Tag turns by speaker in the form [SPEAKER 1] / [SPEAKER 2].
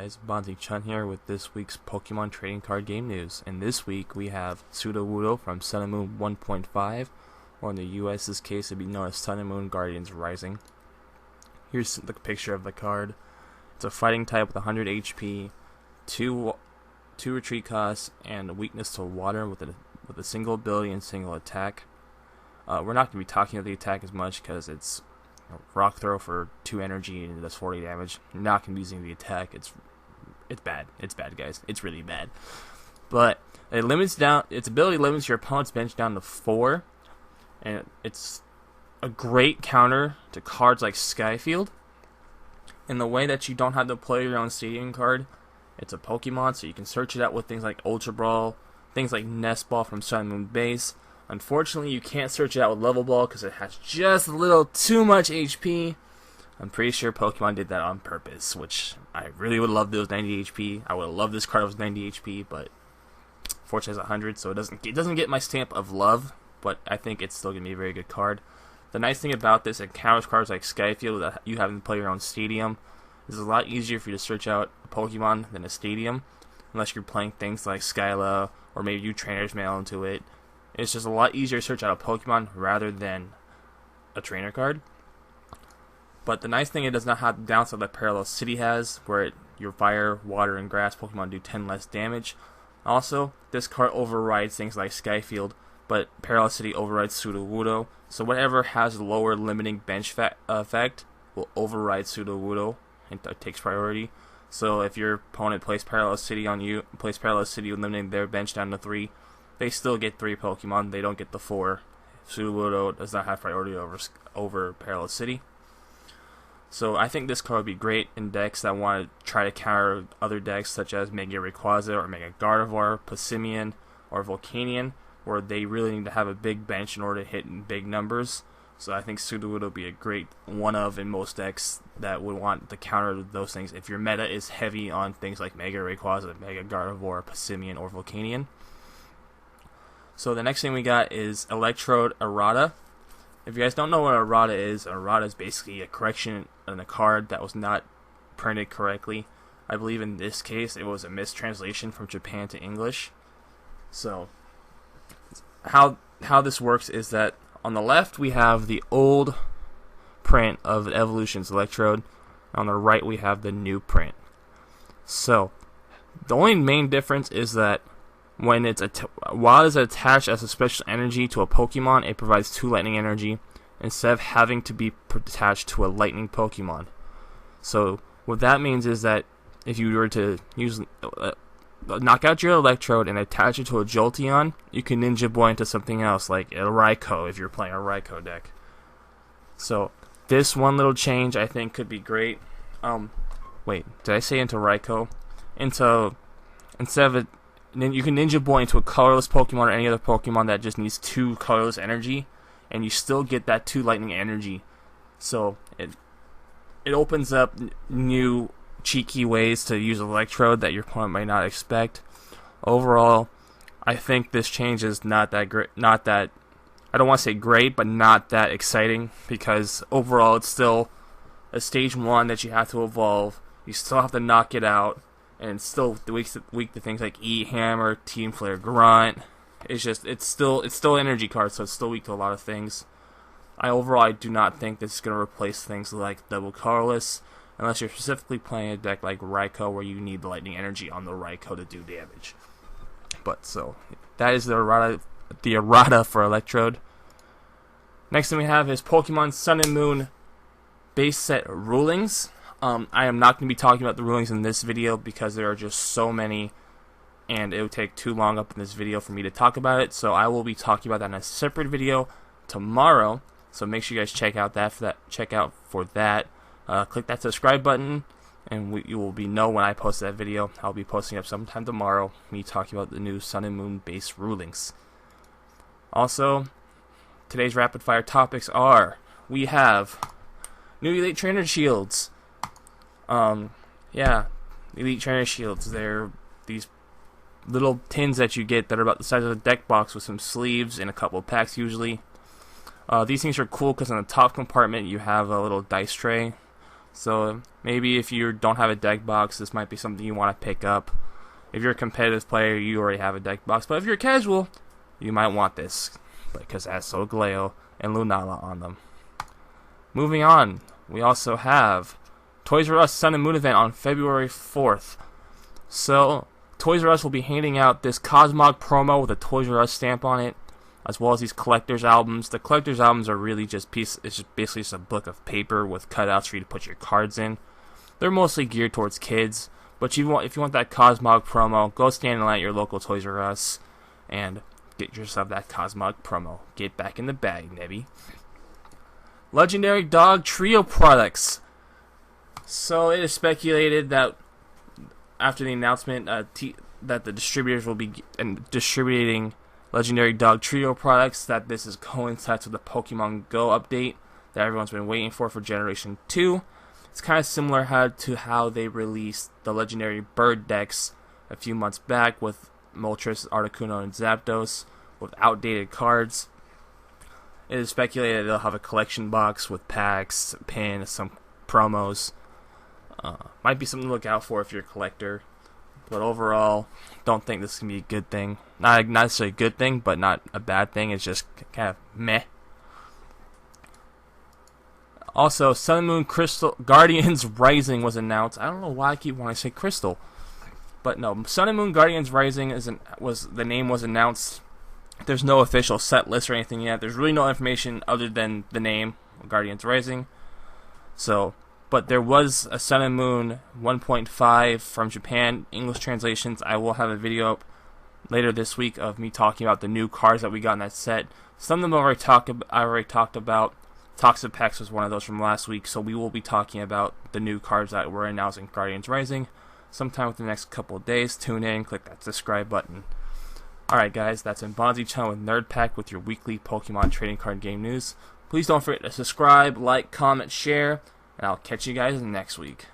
[SPEAKER 1] guys, Bonzi Chun here with this week's Pokemon trading card game news. And this week we have Sudowoodo from Sun and Moon 1.5, or in the US's case it'd be known as Sun and Moon Guardians Rising. Here's the picture of the card. It's a fighting type with 100 HP, 2 retreat costs, and a weakness to water with a single ability and single attack. We're not going to be talking about the attack as much because it's rock throw for 2 energy and it does 40 damage. You're not going to be using the attack. It's bad. It's bad, guys. It's really bad. But its ability limits your opponent's bench down to 4, and it's a great counter to cards like Skyfield. In the way that you don't have to play your own stadium card, it's a Pokemon, so you can search it out with things like Ultra Brawl, things like Nest Ball from Sun and Moon Base. Unfortunately, you can't search it out with Level Ball because it has just a little too much HP. I'm pretty sure Pokemon did that on purpose, which I really would love those 90 HP. I would have loved this card if it was 90 HP, but fortunately it's 100, so it doesn't get my stamp of love, but I think it's still going to be a very good card. The nice thing about this, it counters cards like Skyfield that you having to play your own stadium. It's a lot easier for you to search out a Pokemon than a stadium, unless you're playing things like Skyla, or maybe you Trainer's Mail into it. It's just a lot easier to search out a Pokemon rather than a trainer card. But the nice thing, it does not have the downside that Parallel City has, where your fire, water, and grass Pokemon do 10 less damage. Also, this card overrides things like Skyfield, but Parallel City overrides Sudowoodo, so whatever has lower limiting bench effect will override Sudowoodo and takes priority. So if your opponent plays Parallel City on you, limiting their bench down to 3, they still get 3 Pokemon, they don't get the 4. Sudowoodo does not have priority over Parallel City. So I think this card would be great in decks that want to try to counter other decks such as Mega Rayquaza or Mega Gardevoir, Passimian, or Volcanion, where they really need to have a big bench in order to hit in big numbers. So I think Sudowoodo would be a great one-of in most decks that would want to counter those things if your meta is heavy on things like Mega Rayquaza, Mega Gardevoir, Passimian, or Volcanion. So the next thing we got is Electrode Errata. If you guys don't know what errata is basically a correction in a card that was not printed correctly. I believe in this case it was a mistranslation from Japan to English. So how this works is that on the left we have the old print of Evolution's Electrode. On the right we have the new print. So the only main difference is that when while it's attached as a special energy to a Pokemon, it provides 2 lightning energy instead of having to be attached to a lightning Pokemon. So what that means is that if you were to knock out your Electrode and attach it to a Jolteon, you can Ninja Boy into something else, like a Raikou if you're playing a Raikou deck. So this one little change I think could be great. Wait, did I say into Raikou? Instead of you can Ninja Boy into a colorless Pokemon or any other Pokemon that just needs 2 colorless energy, and you still get that 2 lightning energy. So it opens up new cheeky ways to use Electrode that your opponent might not expect. Overall, I think this change is not that great. I don't want to say great, but not that exciting, because overall it's still a stage 1 that you have to evolve. You still have to knock it out. And it's still weak to things like E-Hammer, Team Flare Grunt. It's still an energy card, so it's still weak to a lot of things. I do not think this is going to replace things like Double Colorless, unless you're specifically playing a deck like Raikou where you need the lightning energy on the Raikou to do damage. But so that is the errata for Electrode. Next thing we have is Pokemon Sun and Moon base set rulings. I am not going to be talking about the rulings in this video because there are just so many, and it would take too long up in this video for me to talk about it. So I will be talking about that in a separate video tomorrow. So make sure you guys check out for that. Click that subscribe button, and you will know when I post that video. I'll be posting up sometime tomorrow, me talking about the new Sun and Moon base rulings. Also, today's rapid fire topics are: we have new Elite Trainer Shields. Elite Trainer Shields. They're these little tins that you get that are about the size of a deck box with some sleeves and a couple of packs usually. These things are cool because on the top compartment you have a little dice tray. So maybe if you don't have a deck box, this might be something you want to pick up. If you're a competitive player, you already have a deck box. But if you're casual, you might want this, because it has Solgaleo and Lunala on them. Moving on, we also have Toys R Us Sun and Moon event on February 4th. So Toys R Us will be handing out this Cosmog promo with a Toys R Us stamp on it, as well as these collector's albums. The collector's albums are really just it's just basically just a book of paper with cutouts for you to put your cards in. They're mostly geared towards kids, but if you want that Cosmog promo, go stand in line at your local Toys R Us and get yourself that Cosmog promo. Get back in the bag, Nebby. Legendary Dog Trio products. So it is speculated that after the announcement that the distributors will be distributing Legendary Dog Trio products, that this coincides with the Pokemon Go update that everyone's been waiting for Generation 2. It's kind of similar to how they released the Legendary Bird decks a few months back with Moltres, Articuno, and Zapdos with outdated cards. It is speculated they'll have a collection box with packs, pins, some promos. Might be something to look out for if you're a collector. But overall, don't think this can be a good thing. Not necessarily a good thing, but not a bad thing. It's just kind of meh. Also, Sun and Moon Crystal Guardians Rising was announced. I don't know why I keep wanting to say Crystal, but no, Sun and Moon Guardians Rising the name was announced. There's no official set list or anything yet. There's really no information other than the name, Guardians Rising. But there was a Sun and Moon 1.5 from Japan, English translations. I will have a video up later this week of me talking about the new cards that we got in that set. Some of them I already talked about. Toxic Packs was one of those from last week, so we will be talking about the new cards that were announced in Guardians Rising sometime within the next couple of days. Tune in, click that subscribe button. Alright guys, that's Bonzi channel with Nerd Pack with your weekly Pokemon trading card game news. Please don't forget to subscribe, like, comment, share, and I'll catch you guys next week.